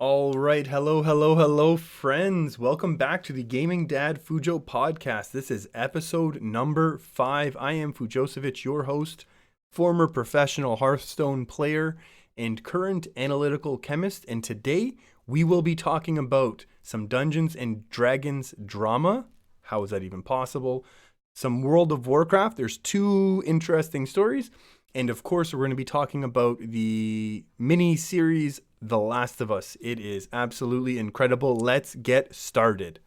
All right, hello, friends. Welcome back to the Gaming Dad Fujo Podcast. This is episode number 5. I am Fujosevich, your host, former professional Hearthstone player, and current analytical chemist. And today we will be talking about some Dungeons and Dragons drama. How is that even possible? Some World of Warcraft. There's 2 interesting stories. And of course, we're going to be talking about the mini series The Last of Us. It is absolutely incredible. Let's get started.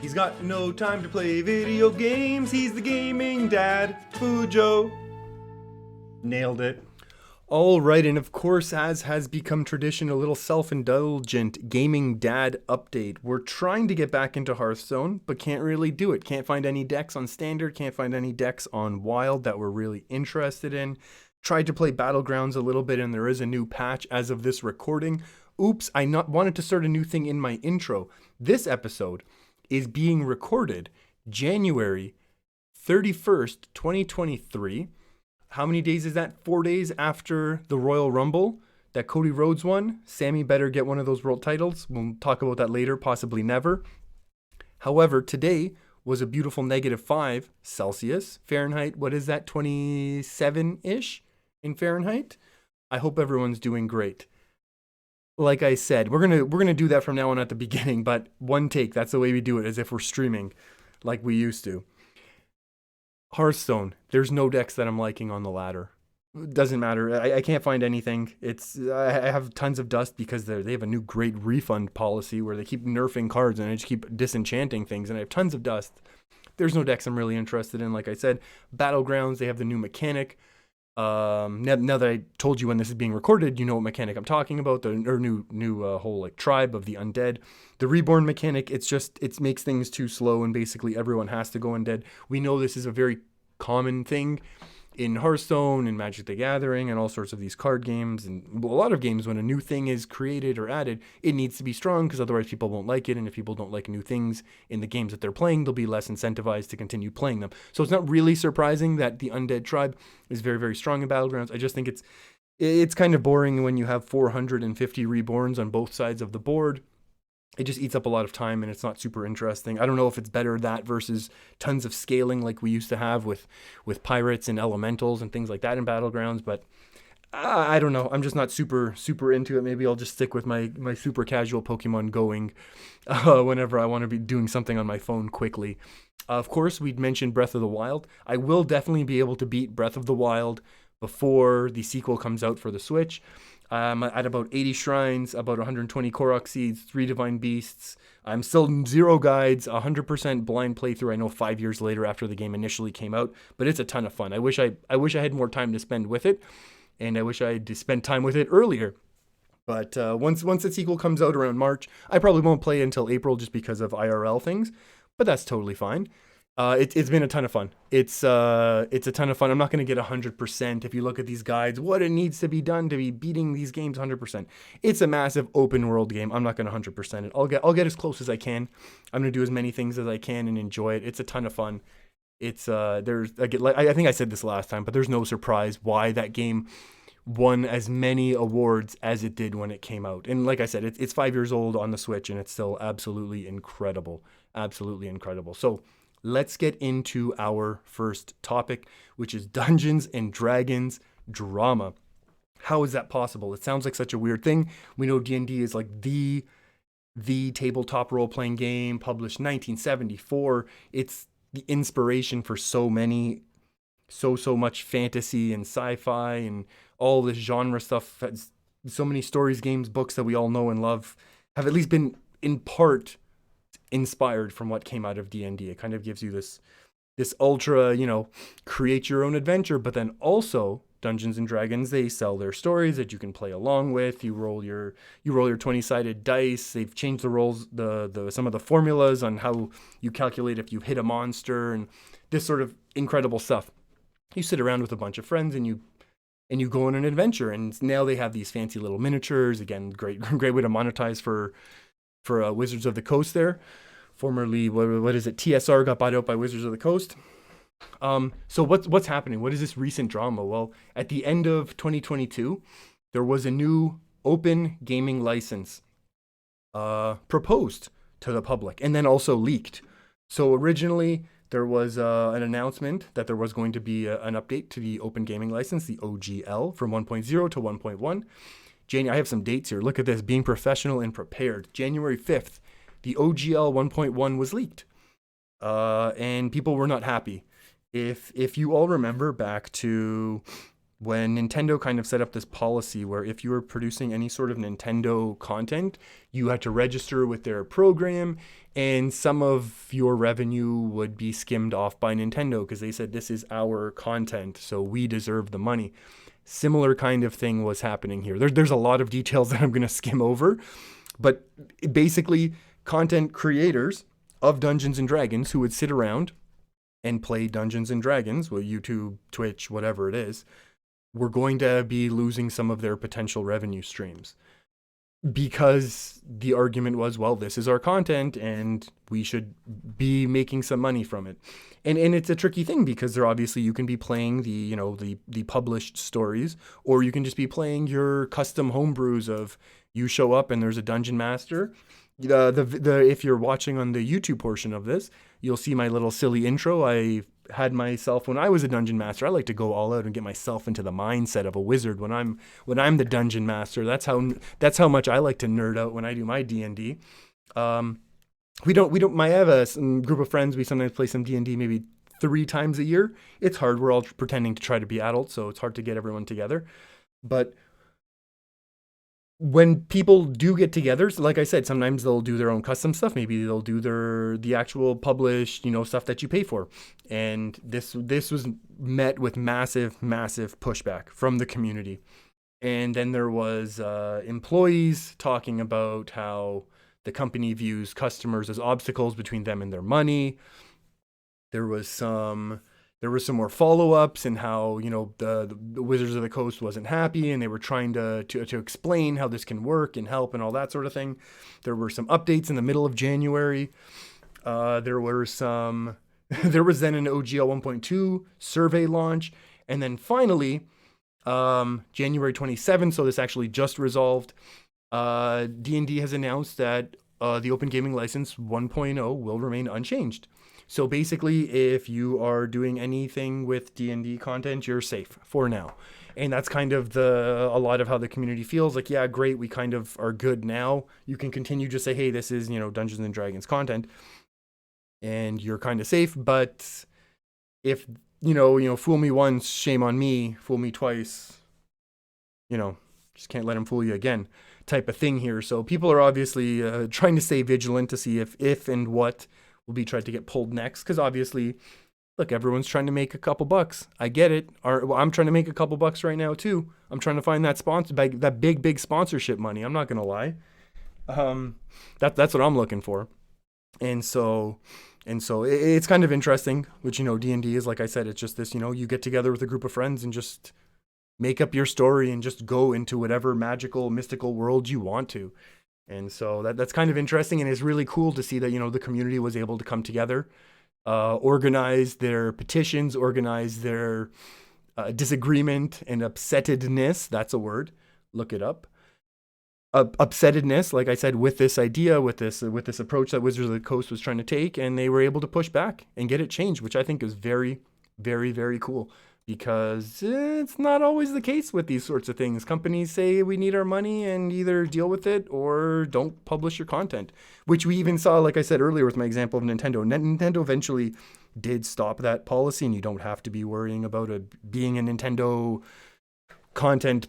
He's got no time to play video games. He's the gaming dad, Fujo. Nailed it. All right, and of course, as has become tradition, a little self-indulgent gaming dad update. We're trying to get back into Hearthstone, but can't really do it. Can't find any decks on Standard, can't find any decks on Wild that we're really interested in. Tried to play Battlegrounds a little bit, and there is a new patch as of this recording. Oops, wanted to start a new thing in my intro. This episode is being recorded January 31st, 2023. How many days is that? 4 days after the Royal Rumble that Cody Rhodes won. Sammy better get one of those world titles. We'll talk about that later, possibly never. However, today was a beautiful -5 Celsius. Fahrenheit, what is that, 27-ish in Fahrenheit? I hope everyone's doing great. Like I said, we're gonna do that from now on at the beginning, but one take, that's the way we do it, as if we're streaming like we used to. Hearthstone, there's no decks that I'm liking on the ladder. Doesn't matter. I can't find anything. I have tons of dust because they have a new great refund policy where they keep nerfing cards and I just keep disenchanting things, and I have tons of dust. There's no decks I'm really interested in. Like I said, Battlegrounds, they have the new mechanic. Now that I told you when this is being recorded, you know what mechanic I'm talking about. The new whole like tribe of the undead. The reborn mechanic, it makes things too slow and basically everyone has to go undead. We know this is a very common thing in Hearthstone and Magic the Gathering and all sorts of these card games, and a lot of games. When a new thing is created or added, it needs to be strong because otherwise people won't like it, and if people don't like new things in the games that they're playing, they'll be less incentivized to continue playing them. So it's not really surprising that the undead tribe is very, very strong in Battlegrounds. I just think it's kind of boring when you have 450 reborns on both sides of the board. It just eats up a lot of time and it's not super interesting. I don't know if it's better that versus tons of scaling like we used to have with pirates and elementals and things like that in Battlegrounds, but I don't know. I'm just not super into it. Maybe I'll just stick with my super casual Pokemon going whenever I want to be doing something on my phone quickly. Of course, we'd mentioned Breath of the Wild. I will definitely be able to beat Breath of the Wild before the sequel comes out for the Switch. At about 80 shrines, about 120 Korok seeds, 3 divine beasts. I'm still 0 guides, 100% blind playthrough. I know 5 years later after the game initially came out, but it's a ton of fun. I wish I had more time to spend with it, and I wish I had spent time with it earlier. But once the sequel comes out around March, I probably won't play it until April just because of IRL things, but that's totally fine. It's been a ton of fun. It's a ton of fun. I'm not going to get 100% if you look at these guides, what it needs to be done to be beating these games 100%. It's a massive open world game. I'm not going to 100% it. I'll get as close as I can. I'm going to do as many things as I can and enjoy it. It's a ton of fun. I think I said this last time, but there's no surprise why that game won as many awards as it did when it came out. And like I said, it's 5 years old on the Switch and it's still absolutely incredible. Absolutely incredible. So let's get into our first topic, which is Dungeons and Dragons drama. How is that possible? It sounds like such a weird thing. We know D&D is like the tabletop role-playing game, published 1974. It's the inspiration for so much fantasy and sci-fi and all this genre stuff. So many stories, games, books that we all know and love have at least been in part inspired from what came out of D&D. It kind of gives you this ultra, create your own adventure, but then also Dungeons and Dragons, they sell their stories that you can play along with. You roll your 20-sided dice. They've changed the rolls, some of the formulas on how you calculate if you hit a monster and this sort of incredible stuff. You sit around with a bunch of friends and you go on an adventure, and now they have these fancy little miniatures. Again, great way to monetize for Wizards of the Coast there. Formerly, what is it? TSR got bought out by Wizards of the Coast. So what's happening? What is this recent drama? Well, at the end of 2022, there was a new open gaming license proposed to the public and then also leaked. So originally there was an announcement that there was going to be an update to the open gaming license, the OGL, from 1.0 to 1.1. I have some dates here. Look at this, being professional and prepared. January 5th, the OGL 1.1 was leaked. And people were not happy. If you all remember back to when Nintendo kind of set up this policy where if you were producing any sort of Nintendo content, you had to register with their program, and some of your revenue would be skimmed off by Nintendo because they said this is our content, so we deserve the money. Similar kind of thing was happening here. There's a lot of details that I'm going to skim over, but basically content creators of Dungeons and Dragons who would sit around and play Dungeons and Dragons, well, YouTube, Twitch, whatever it is, were going to be losing some of their potential revenue streams because the argument was, well, this is our content and we should be making some money from it. And it's a tricky thing because there obviously you can be playing the published stories, or you can just be playing your custom homebrews of you show up and there's a dungeon master. If you're watching on the YouTube portion of this, you'll see my little silly intro. I had myself when I was a dungeon master. I like to go all out and get myself into the mindset of a wizard when I'm the dungeon master. That's how much I like to nerd out when I do my D&D. I have a group of friends. We sometimes play some D&D maybe 3 times a year. It's hard. We're all pretending to try to be adults, so it's hard to get everyone together. But when people do get together, so like I said, sometimes they'll do their own custom stuff. Maybe they'll do the actual published, stuff that you pay for. And this was met with massive pushback from the community. And then there was employees talking about how the company views customers as obstacles between them and their money. There was some more follow-ups and how, the Wizards of the Coast wasn't happy and they were trying to explain how this can work and help and all that sort of thing. There were some updates in the middle of January. There was then an OGL 1.2 survey launch. And then finally, January 27th, so this actually just resolved, D&D has announced that the Open Gaming License 1.0 will remain unchanged. So basically, if you are doing anything with D&D content, you're safe for now. And that's kind of a lot of how the community feels. Like, yeah, great, we kind of are good now. You can continue to say, hey, this is, Dungeons and Dragons content. And you're kind of safe. But if, fool me once, shame on me. Fool me twice, just can't let him fool you again type of thing here. So people are obviously trying to stay vigilant to see if and what will be tried to get pulled next, because obviously, look, everyone's trying to make a couple bucks. I get it. I'm trying to make a couple bucks right now too. I'm trying to find that big sponsorship money. I'm not gonna lie. That's what I'm looking for, and so it's kind of interesting. Which D&D is, like I said, it's just this. You get together with a group of friends and just make up your story and just go into whatever magical, mystical world you want to. And so that's kind of interesting, and it's really cool to see that, the community was able to come together, organize their petitions, organize their disagreement and upsettedness. That's a word. Look it up. Upsettedness, like I said, with this idea, with this approach that Wizards of the Coast was trying to take, and they were able to push back and get it changed, which I think is very, very, very cool. Because it's not always the case with these sorts of things. Companies say we need our money and either deal with it or don't publish your content, which we even saw, like I said earlier with my example of Nintendo. Nintendo eventually did stop that policy, and you don't have to be worrying about being a Nintendo content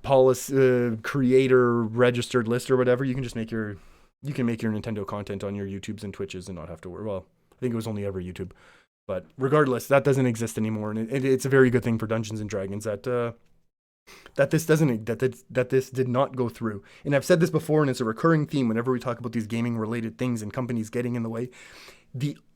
policy creator registered list or whatever. You can just make your Nintendo content on your YouTubes and Twitches and not have to worry. Well, I think it was only ever YouTube. But regardless, that doesn't exist anymore, and it's a very good thing for Dungeons and Dragons that this did not go through. And I've said this before, and it's a recurring theme whenever we talk about these gaming related things and companies getting in the way.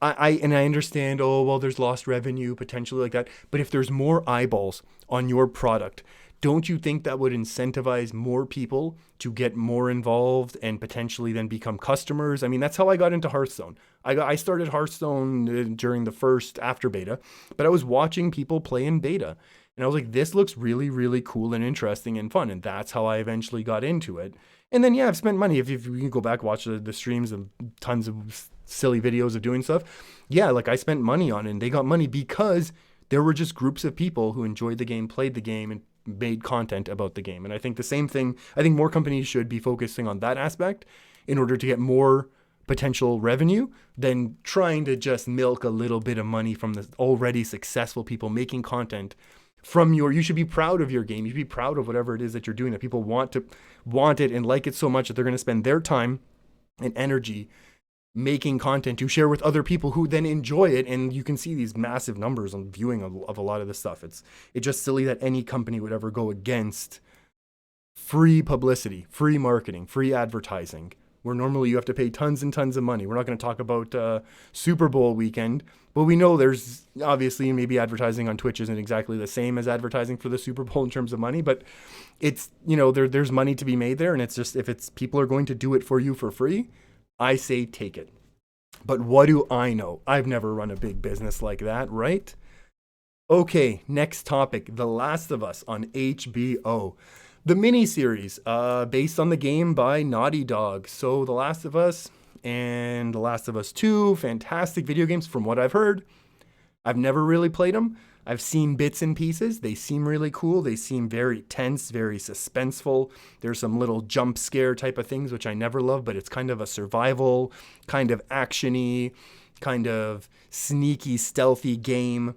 I understand, there's lost revenue potentially like that, but if there's more eyeballs on your product, don't you think that would incentivize more people to get more involved and potentially then become customers? I mean, that's how I got into Hearthstone. I started Hearthstone during the first after beta, but I was watching people play in beta. And I was like, this looks really, really cool and interesting and fun. And that's how I eventually got into it. And then, yeah, I've spent money. If you can go back, watch the streams of tons of silly videos of doing stuff. Yeah, like I spent money on it, and they got money because there were just groups of people who enjoyed the game, played the game, and made content about the game. And I think the same thing, I think more companies should be focusing on that aspect in order to get more potential revenue than trying to just milk a little bit of money from the already successful people making content from you should be proud of your game. You should be proud of whatever it is that you're doing, that people want it and like it so much that they're going to spend their time and energy making content to share with other people who then enjoy it. And you can see these massive numbers on viewing of a lot of this stuff. It's just silly that any company would ever go against free publicity, free marketing, free advertising, where normally you have to pay tons and tons of money. We're not going to talk about Super Bowl weekend, but we know there's obviously maybe advertising on Twitch isn't exactly the same as advertising for the Super Bowl in terms of money, but it's, there's money to be made there. And it's just, if it's people are going to do it for you for free, I say take it. But what do I know? I've never run a big business like that, right? Okay, next topic, The Last of Us on HBO. The miniseries, based on the game by Naughty Dog. So The Last of Us and The Last of Us 2, fantastic video games from what I've heard. I've never really played them. I've seen bits and pieces. They seem really cool. They seem very tense, very suspenseful. There's some little jump scare type of things, which I never love, but it's kind of a survival, kind of action-y, kind of sneaky, stealthy game.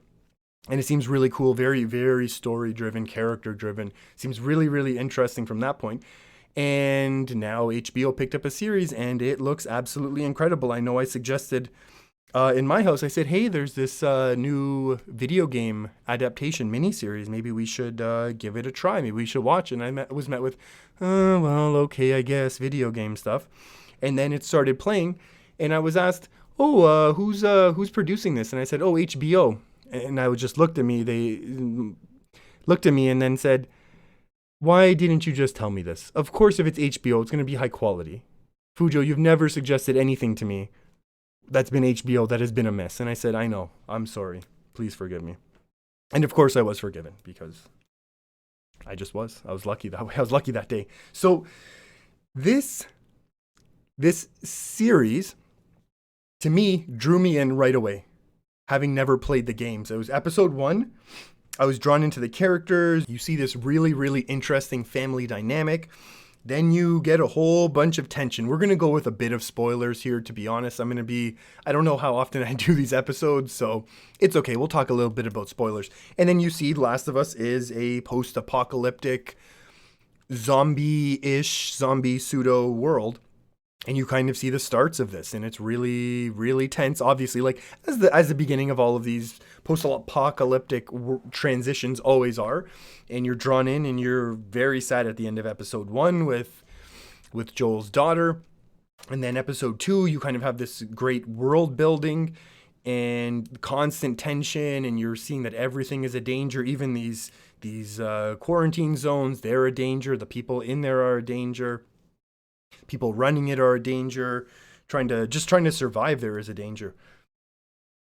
And it seems really cool, very, very story-driven, character-driven. Seems really, really interesting from that point. And now HBO picked up a series, and it looks absolutely incredible. I know I suggested in my house, I said, hey, there's this new video game adaptation miniseries. Maybe we should give it a try. Maybe we should watch it. And I was met with, well, okay, I guess, video game stuff. And then it started playing, and I was asked, who's producing this? And I said, HBO. And I just looked at me. They looked at me and then said, why didn't you just tell me this? Of course, if it's HBO, it's going to be high quality. Fujo, you've never suggested anything to me that's been HBO that has been a mess. And I said, I know. I'm sorry. Please forgive me. And of course I was forgiven because I just was. I was lucky that way. I was lucky that day. So this series, to me, drew me in right away, having never played the games. It was episode 1. I was drawn into the characters. You see this really, really interesting family dynamic. Then you get a whole bunch of tension. We're going to go with a bit of spoilers here, to be honest. I don't know how often I do these episodes, so it's okay. We'll talk a little bit about spoilers. And then you see Last of Us is a post-apocalyptic, zombie-ish, zombie pseudo world. And you kind of see the starts of this, and it's really, really tense. Obviously, like as the beginning of all of these post-apocalyptic transitions always are, and you're drawn in, and you're very sad at the end of episode 1 with Joel's daughter, and then episode 2, you kind of have this great world building and constant tension, and you're seeing that everything is a danger. Even these quarantine zones, they're a danger. The people in there are a danger. People running it are a danger. Trying to survive there is a danger.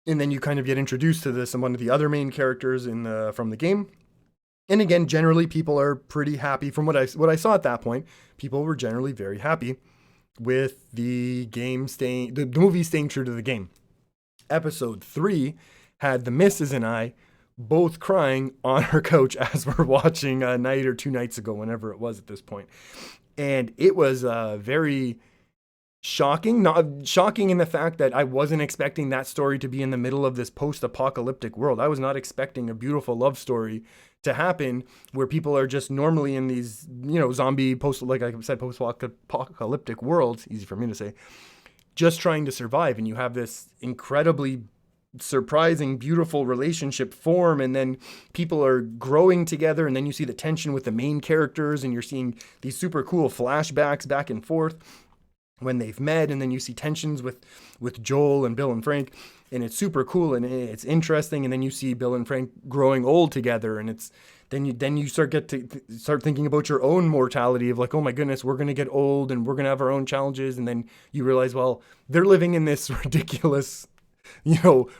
And then you kind of get introduced to this and one of the other main characters from the game. And again, generally people are pretty happy. From what I saw at that point, people were generally very happy with the movie staying true to the game. Episode 3 had the missus and I both crying on our couch as we're watching a night or 2 nights ago, whenever it was at this point. And it was very shocking. Not shocking in the fact that I wasn't expecting that story to be in the middle of this post-apocalyptic world. I was not expecting a beautiful love story to happen where people are just normally in these, zombie post-apocalyptic worlds, easy for me to say, just trying to survive. And you have this incredibly surprising, beautiful relationship form, and then people are growing together, and then you see the tension with the main characters, and you're seeing these super cool flashbacks back and forth when they've met, and then you see tensions with Joel and Bill and Frank, and it's super cool and it's interesting. And then you see Bill and Frank growing old together, and it's then you start thinking about your own mortality of like, oh my goodness, we're gonna get old and we're gonna have our own challenges, and then you realize, well, they're living in this ridiculous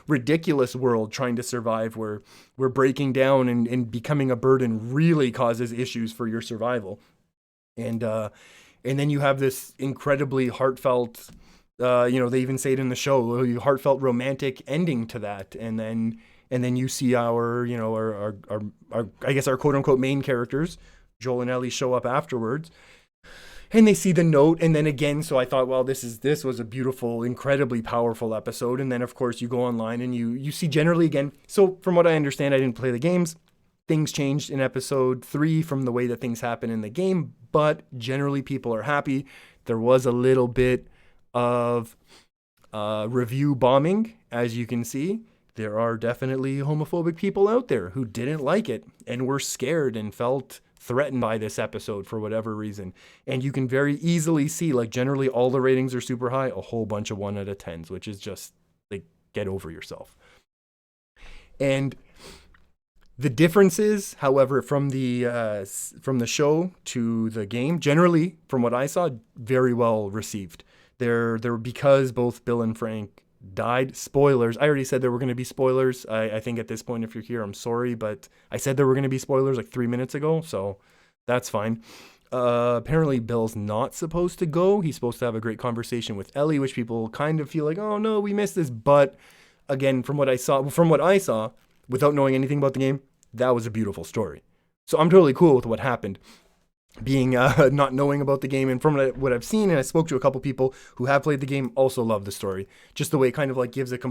ridiculous world trying to survive where breaking down and becoming a burden really causes issues for your survival. And then you have this incredibly heartfelt, they even say it in the show, heartfelt romantic ending to that. And then you see our I guess our quote unquote main characters, Joel and Ellie, show up afterwards, and they see the note. And then again, so I thought, well, this was a beautiful, incredibly powerful episode. And then of course you go online and you see generally again. So from what I understand, I didn't play the games. Things changed in episode 3 from the way that things happen in the game, but generally people are happy. There was a little bit of review bombing, as you can see. There are definitely homophobic people out there who didn't like it and were scared and felt threatened by this episode for whatever reason. And you can very easily see, like, generally all the ratings are super high, a whole bunch of 1 out of 10s, which is just like, get over yourself. And the differences, however, from the show to the game, generally, from what I saw, very well received. They're because both Bill and Frank died. Spoilers. I already said there were going to be spoilers. I think at this point, if you're here, I'm sorry, but I said there were going to be spoilers like 3 minutes ago, so that's fine. Apparently, Bill's not supposed to go. He's supposed to have a great conversation with Ellie, which people kind of feel like, oh no, we missed this. But again, from what I saw, without knowing anything about the game, that was a beautiful story. So I'm totally cool with what happened. Being not knowing about the game, and from what I've seen, and I spoke to a couple people who have played the game, also love the story. Just the way it kind of like gives it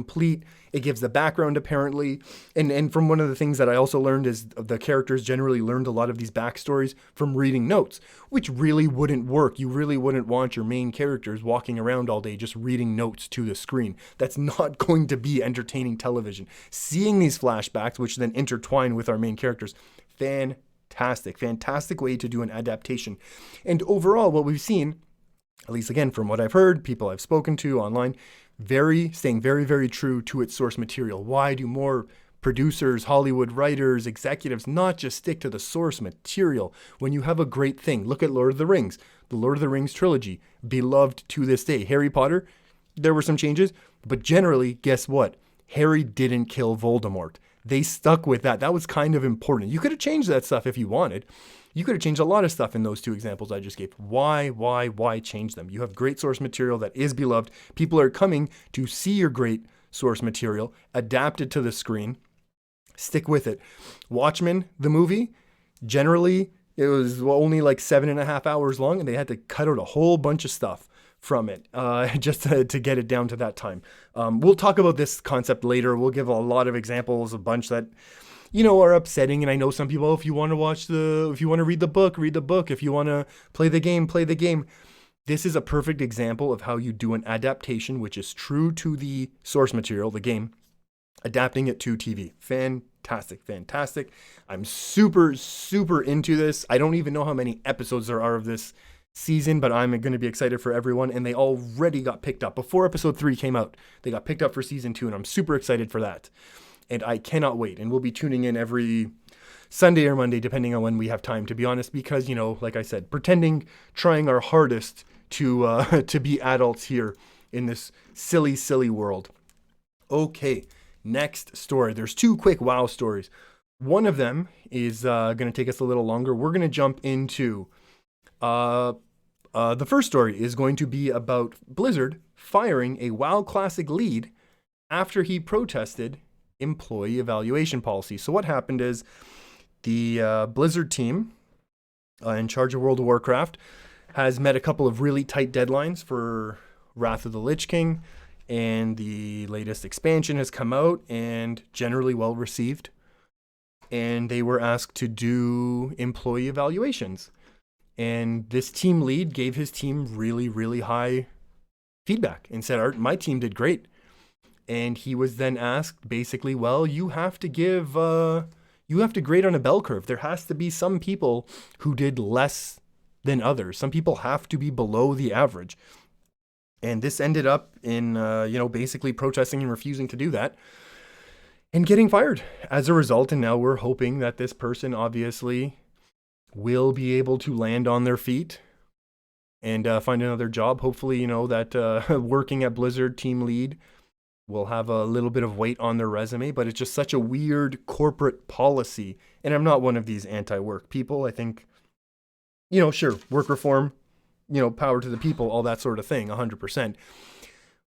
gives the background apparently, and from one of the things that I also learned is the characters generally learned a lot of these backstories from reading notes, which really wouldn't work. You really wouldn't want your main characters walking around all day just reading notes to the screen. That's not going to be entertaining television. Seeing these flashbacks, which then intertwine with our main characters, fantastic way to do an adaptation. And overall, what we've seen, at least again from what I've heard, people I've spoken to online, staying very, very true to its source material. Why do more producers, Hollywood writers, executives not just stick to the source material when you have a great thing? Look at Lord of the Rings. The Lord of the Rings trilogy, beloved to this day. Harry Potter, there were some changes, but generally, guess what? Harry didn't kill Voldemort. They stuck with that. That was kind of important. You could have changed that stuff if you wanted. You could have changed a lot of stuff in those 2 examples I just gave. Why change them? You have great source material that is beloved. People are coming to see your great source material adapted to the screen. Stick with it. Watchmen, the movie, generally it was only like 7.5 hours long, and they had to cut out a whole bunch of stuff from it just to get it down to that time. We'll talk about this concept later. We'll give a lot of examples, a bunch that are upsetting. And I know some people, if you want to read the book, read the book. If you want to play the game, play the game. This is a perfect example of how you do an adaptation, which is true to the source material, the game, adapting it to TV. Fantastic. I'm super into this. I don't even know how many episodes there are of this season, but I'm going to be excited for everyone. And they already got picked up before episode 3 came out. They got picked up for season 2, and I'm super excited for that. And I cannot wait. And we'll be tuning in every Sunday or Monday, depending on when we have time, to be honest, because, like I said, trying our hardest to be adults here in this silly world. Okay, next story. There's 2 quick WoW stories. One of them is going to take us a little longer. We're going to jump into the first story is going to be about Blizzard firing a WoW Classic lead after he protested employee evaluation policy. So what happened is the Blizzard team in charge of World of Warcraft has met a couple of really tight deadlines for Wrath of the Lich King, and the latest expansion has come out and generally well received. And they were asked to do employee evaluations. And this team lead gave his team really high feedback and said, my team did great. And he was then asked basically, well, you have to grade on a bell curve. There has to be some people who did less than others. Some people have to be below the average. And this ended up in, basically protesting and refusing to do that and getting fired as a result. And now we're hoping that this person obviously will be able to land on their feet and find another job. Hopefully, that working at Blizzard team lead will have a little bit of weight on their resume, but it's just such a weird corporate policy. And I'm not one of these anti-work people. I think, sure, work reform, power to the people, all that sort of thing, 100%.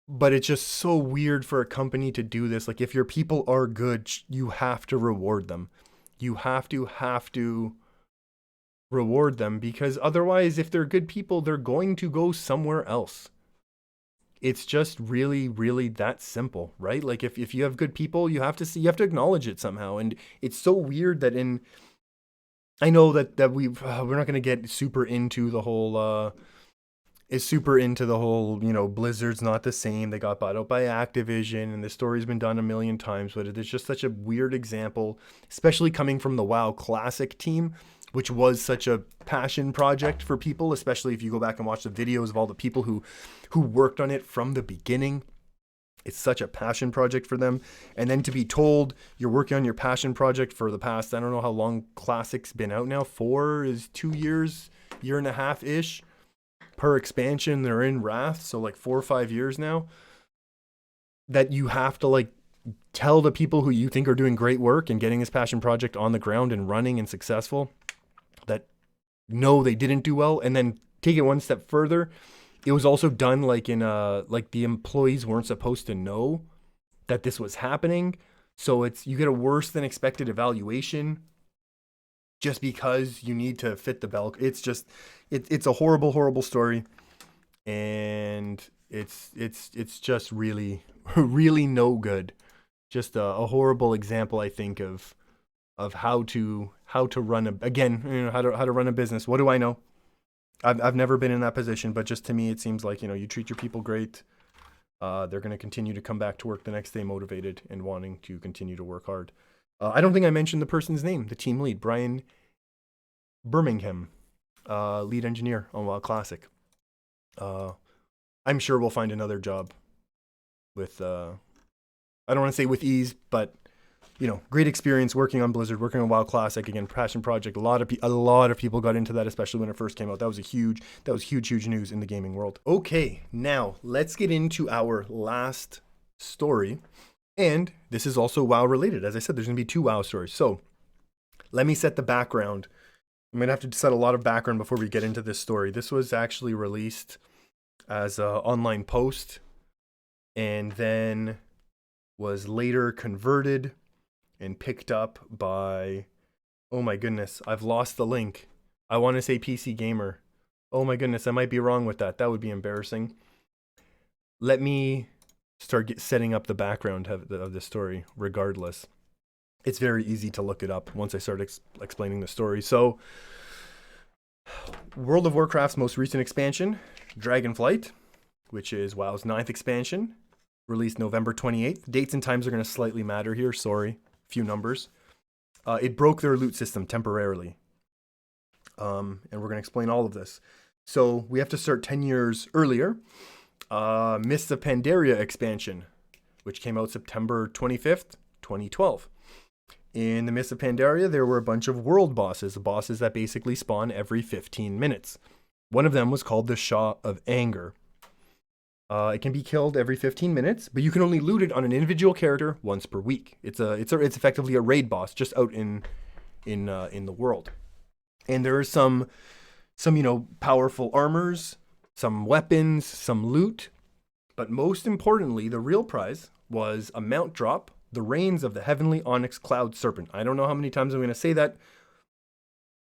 But it's just so weird for a company to do this. Like, if your people are good, you have to reward them. You have to reward them, because otherwise, if they're good people, they're going to go somewhere else. It's just really, really that simple, right? Like, if you have good people, you have to acknowledge it somehow. And it's so weird that I know that we're not going to get super into the whole, Blizzard's not the same. They got bought out by Activision, and this story's been done a million times, but it's just such a weird example, especially coming from the WoW Classic team, which was such a passion project for people, especially if you go back and watch the videos of all the people who worked on it from the beginning. It's such a passion project for them. And then to be told you're working on your passion project for the past, I don't know how long Classic's been out now, 2 years, year and a half-ish. Per expansion, they're in Wrath, so like 4 or 5 years now, that you have to like tell the people who you think are doing great work and getting this passion project on the ground and running and successful that no, they didn't do well. And then take it one step further, it was also done like in like the employees weren't supposed to know that this was happening, so you get a worse than expected evaluation just because you need to fit the bell. It's just, it's a horrible, horrible story. And it's just really, really no good. Just a horrible example, I think, of how to run how to run a business. What do I know? I've never been in that position, but just to me, it seems like, you treat your people great. They're going to continue to come back to work the next day motivated and wanting to continue to work hard. I don't think I mentioned the person's name, the team lead, Brian Birmingham, lead engineer on WoW Classic. I'm sure we'll find another job with, I don't want to say with ease, but great experience working on Blizzard, working on WoW Classic, again, passion project. A lot of people got into that, especially when it first came out. That was huge news in the gaming world. Okay, now let's get into our last story. And this is also WoW related. As I said, there's going to be 2 WoW stories. So let me set the background. I'm going to have to set a lot of background before we get into this story. This was actually released as an online post and then was later converted and picked up by, oh my goodness, I've lost the link. I want to say PC Gamer. Oh my goodness, I might be wrong with that. That would be embarrassing. Let me start setting up the background of the story regardless. It's very easy to look it up once I start explaining the story. So, World of Warcraft's most recent expansion, Dragonflight, which is WoW's 9th expansion, released November 28th. Dates and times are going to slightly matter here. Sorry, few numbers. It broke their loot system temporarily. And we're going to explain all of this. So, we have to start 10 years earlier. Mists of Pandaria expansion, which came out September 25th, 2012. In the Mists of Pandaria, there were a bunch of world bosses that basically spawn every 15 minutes. One of them was called the Shah of Anger. It can be killed every 15 minutes, but you can only loot it on an individual character once per week. It's effectively a raid boss just out in the world. And there are some powerful armors, some weapons, some loot, but most importantly, the real prize was a mount drop, the reins of the heavenly onyx cloud serpent. I don't know how many times I'm going to say the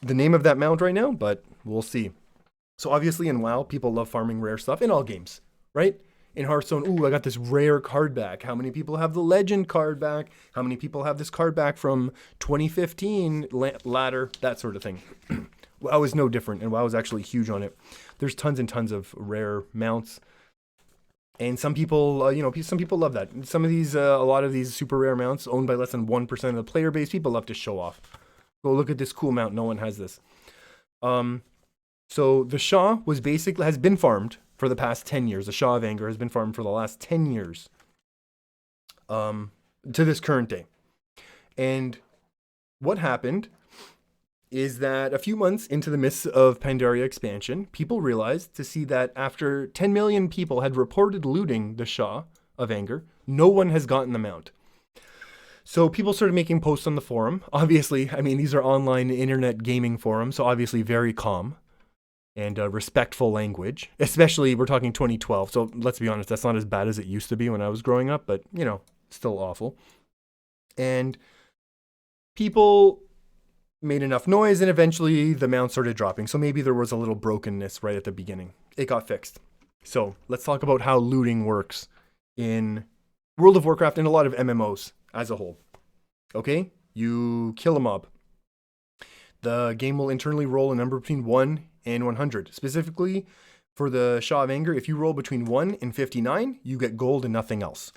name of that mount right now, but we'll see. So obviously in WoW, people love farming rare stuff in all games, right? In Hearthstone, ooh, I got this rare card back. How many people have the legend card back? How many people have this card back from 2015 ladder, that sort of thing. WoW is no different, and WoW is actually huge on it. There's tons and tons of rare mounts. And some people, some people love that. Some of these, a lot of these super rare mounts owned by less than 1% of the player base, people love to show off. Go look at this cool mount. No one has this. So the Shah has been farmed for the past 10 years. The Shah of Anger has been farmed for the last 10 years. To this current day. And what happened is that a few months into the Mists of Pandaria expansion, people realized to see that after 10 million people had reported looting the Shah of Anger. No one has gotten the mount. So people started making posts on the forum. Obviously, I mean, these are online internet gaming forums, so obviously very calm and respectful language. Especially, we're talking 2012, so let's be honest, that's not as bad as it used to be when I was growing up, but, you know, still awful. And people made enough noise, and eventually the mount started dropping. So maybe there was a little brokenness right at the beginning. It got fixed. So let's talk about how looting works in World of Warcraft and a lot of MMOs as a whole. Okay, you kill a mob. The game will internally roll a number between 1 and 100. Specifically, for the Shaw of Anger, if you roll between 1 and 59, you get gold and nothing else.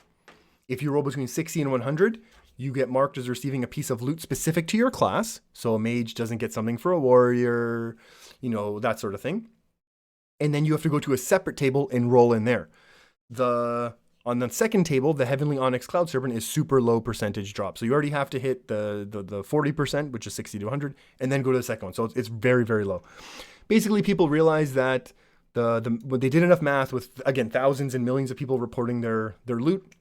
If you roll between 60 and 100, you get marked as receiving a piece of loot specific to your class. So a mage doesn't get something for a warrior, you know, that sort of thing. And then you have to go to a separate table and roll in there. On the second table, the Heavenly Onyx Cloud Serpent is super low percentage drop. So you already have to hit the 40%, which is 60 to 100, and then go to the second one. So it's very, very low. Basically, people realize that when they did enough math with, again, thousands and millions of people reporting their loot,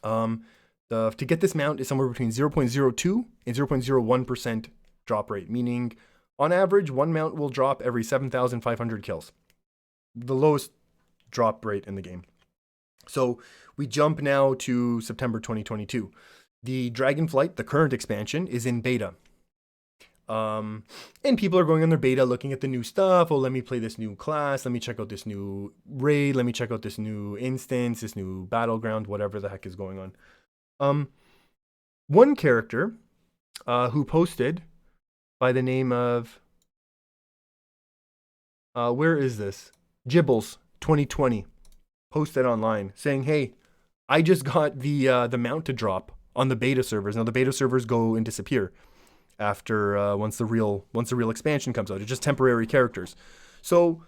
to get this mount is somewhere between 0.02 and 0.01% drop rate, meaning on average, one mount will drop every 7,500 kills. The lowest drop rate in the game. So we jump now to September 2022. The Dragonflight, the current expansion, is in beta. And people are going on their beta looking at the new stuff. Oh, let me play this new class. Let me check out this new raid. Let me check out this new instance, this new battleground, whatever the heck is going on. One character who posted by the name of, where is this? Gibbles 2020. Posted online saying, hey, I just got the mount to drop on the beta servers. Now the beta servers go and disappear after once the real expansion comes out. It's just temporary characters. So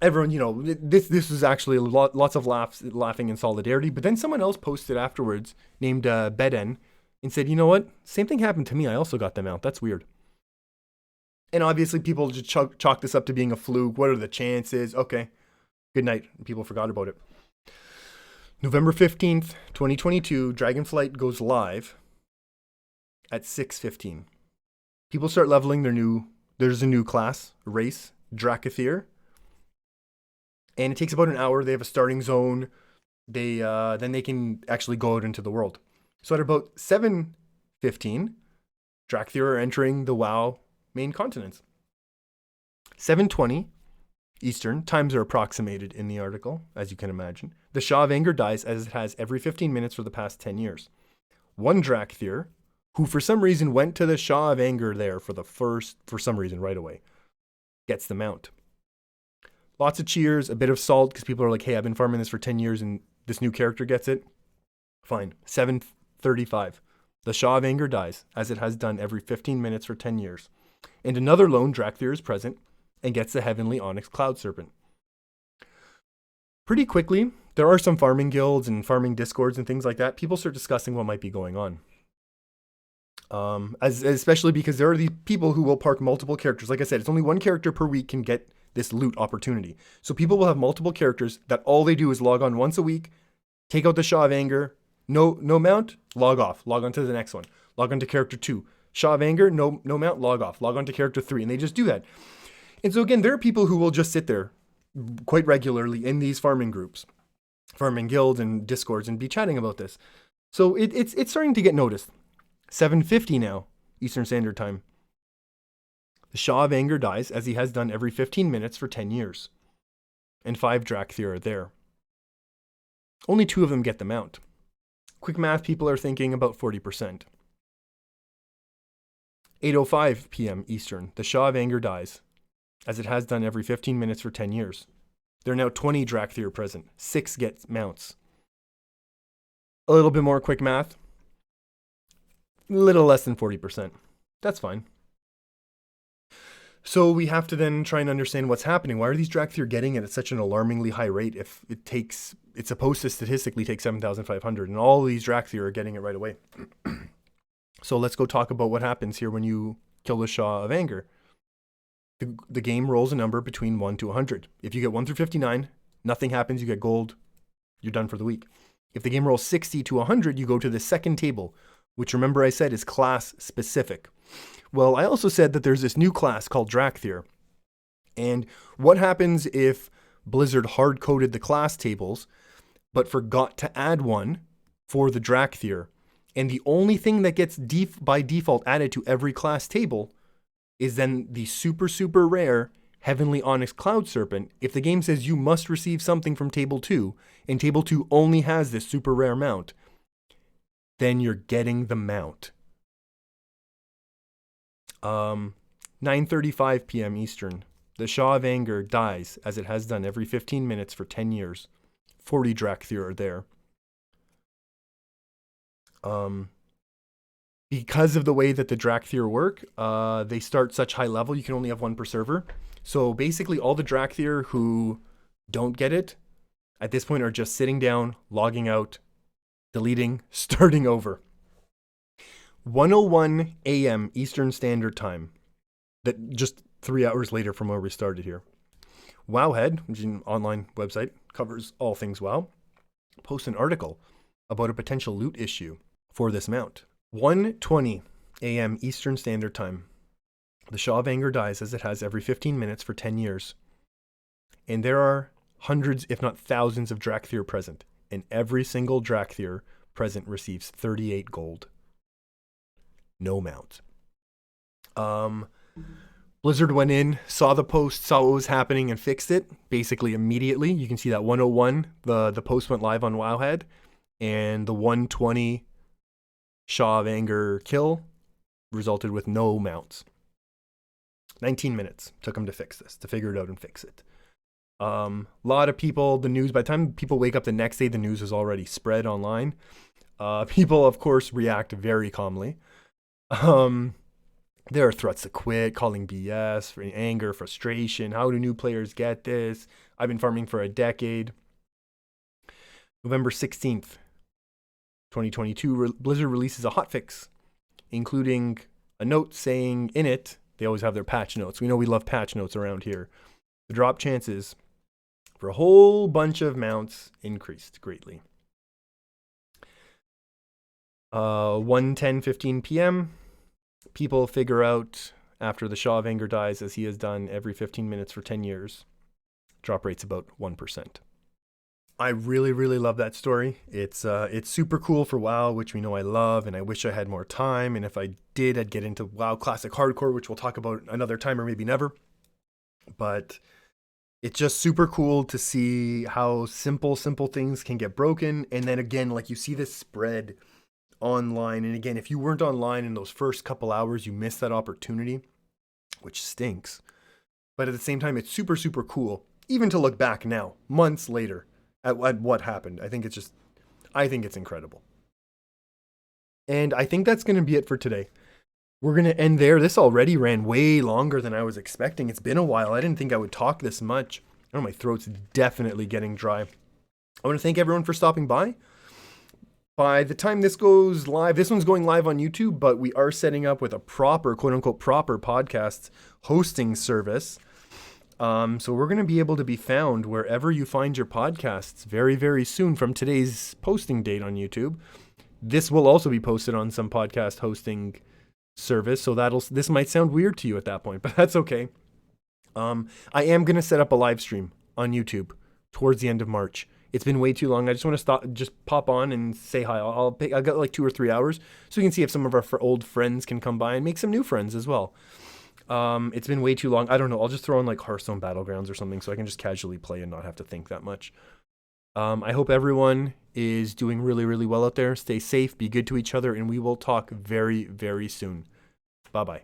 everyone, you know, this is actually lots of laughing in solidarity. But then someone else posted afterwards named Beden and said, you know what? Same thing happened to me. I also got the mount. That's weird. And obviously people just chalk this up to being a fluke. What are the chances? Okay. Good night. People forgot about it. November 15th, 2022, Dragonflight goes live at 6:15. People start leveling there's a new class, race, Dracathir. And it takes about an hour. They have a starting zone. Then they can actually go out into the world. So at about 7:15, Dracathir are entering the WoW main continents. 7:20 Eastern, times are approximated in the article, as you can imagine. The Shaw of Anger dies as it has every 15 minutes for the past 10 years. One Dracathir, who for some reason went to the Shaw of Anger there for some reason right away, gets the mount. Lots of cheers, a bit of salt, because people are like, hey, I've been farming this for 10 years and this new character gets it. Fine. 7:35. The Shaw of Anger dies, as it has done every 15 minutes for 10 years. And another lone Dracathir is present and gets the Heavenly Onyx Cloud Serpent. Pretty quickly, there are some farming guilds and farming discords and things like that. People start discussing what might be going on. Especially because there are these people who will park multiple characters. Like I said, it's only one character per week can get this loot opportunity. So people will have multiple characters that all they do is log on once a week, take out the Shaw of Anger, no mount, log off, log on to the next one, log on to character 2. Shaw of Anger, no mount, log off, log on to character 3. And they just do that. And so again, there are people who will just sit there quite regularly in these farming groups, farming guilds and discords, and be chatting about this. So it's starting to get noticed. 7:50 now, Eastern Standard Time. The Shaw of Anger dies, as he has done every 15 minutes for 10 years. And 5 Dracathir are there. Only 2 of them get the mount. Quick math, people are thinking about 40%. 8:05 p.m. Eastern. The Shaw of Anger dies, as it has done every 15 minutes for 10 years. There are now 20 Dracathir present. 6 get mounts. A little bit more quick math. A little less than 40%. That's fine. So we have to then try and understand what's happening. Why are these Dracathir getting it at such an alarmingly high rate if it's supposed to statistically take 7,500 and all these Dracathir are getting it right away? So let's go talk about what happens here when you kill the Shaw of Anger. The game rolls a number between 1 to 100. If you get 1 through 59, nothing happens, you get gold, you're done for the week. If the game rolls 60 to 100, you go to the second table, which remember I said is class specific. Well, I also said that there's this new class called Drakthir. And what happens if Blizzard hard-coded the class tables, but forgot to add one for the Drakthir? And the only thing that gets by default added to every class table is then the super, super rare Heavenly Onyx Cloud Serpent. If the game says you must receive something from Table 2, and Table 2 only has this super rare mount, then you're getting the mount. 9:35 p.m. Eastern. The Shaw of Anger dies, as it has done every 15 minutes for 10 years. 40 Drakthir are there. Because of the way that the Drakthir work, they start such high level, you can only have one per server. So basically all the Drakthir who don't get it, at this point are just sitting down, logging out, deleting, starting over. 1:01 a.m. Eastern Standard Time. That just 3 hours later from where we started here. Wowhead, which is an online website, covers all things WoW, posts an article about a potential loot issue for this mount. 1:20 a.m. Eastern Standard Time. The Shaw of Anger dies, as it has every 15 minutes for 10 years. And there are hundreds, if not thousands, of Drakthir present. And every single Drakthir present receives 38 gold. No mount. Blizzard went in, saw the post, saw what was happening, and fixed it basically immediately. You can see that 1:01, the post went live on Wowhead, and the 1:20 Shaw of Anger kill resulted with no mounts. 19 minutes took them to fix this, to figure it out and fix it. A lot of people, the news, by the time people wake up the next day, the news is already spread online. People, of course, react very calmly. There are threats to quit, calling BS, anger, frustration. How do new players get this? I've been farming for a decade. November 16th, 2022, Blizzard releases a hotfix, including a note saying in it, they always have their patch notes. We know we love patch notes around here. The drop chances for a whole bunch of mounts increased greatly. 1:10-15 p.m. People figure out, after the Shaw of Anger dies, as he has done every 15 minutes for 10 years, drop rate's about 1%. I really, really love that story. It's super cool for WoW, which we know I love, and I wish I had more time. And if I did, I'd get into WoW Classic Hardcore, which we'll talk about another time or maybe never. But it's just super cool to see how simple things can get broken. And then again, like you see this spread online. And again, if you weren't online in those first couple hours, you missed that opportunity, which stinks. But at the same time, it's super, super cool, even to look back now, months later, at what happened. I think it's incredible. And I think that's going to be it for today. We're going to end there. This already ran way longer than I was expecting. It's been a while. I didn't think I would talk this much. I know my throat's definitely getting dry. I want to thank everyone for stopping by. By the time this goes live, this one's going live on YouTube, but we are setting up with a proper, quote unquote, proper podcast hosting service. So we're going to be able to be found wherever you find your podcasts very, very soon from today's posting date on YouTube. This will also be posted on some podcast hosting service. So this might sound weird to you at that point, but that's okay. I am going to set up a live stream on YouTube towards the end of March. It's been way too long. I just want to just pop on and say hi. I'll got like 2 or 3 hours so we can see if some of our old friends can come by and make some new friends as well. It's been way too long. I don't know. I'll just throw in like Hearthstone Battlegrounds or something so I can just casually play and not have to think that much. I hope everyone is doing really, really well out there. Stay safe, be good to each other, and we will talk very, very soon. Bye-bye.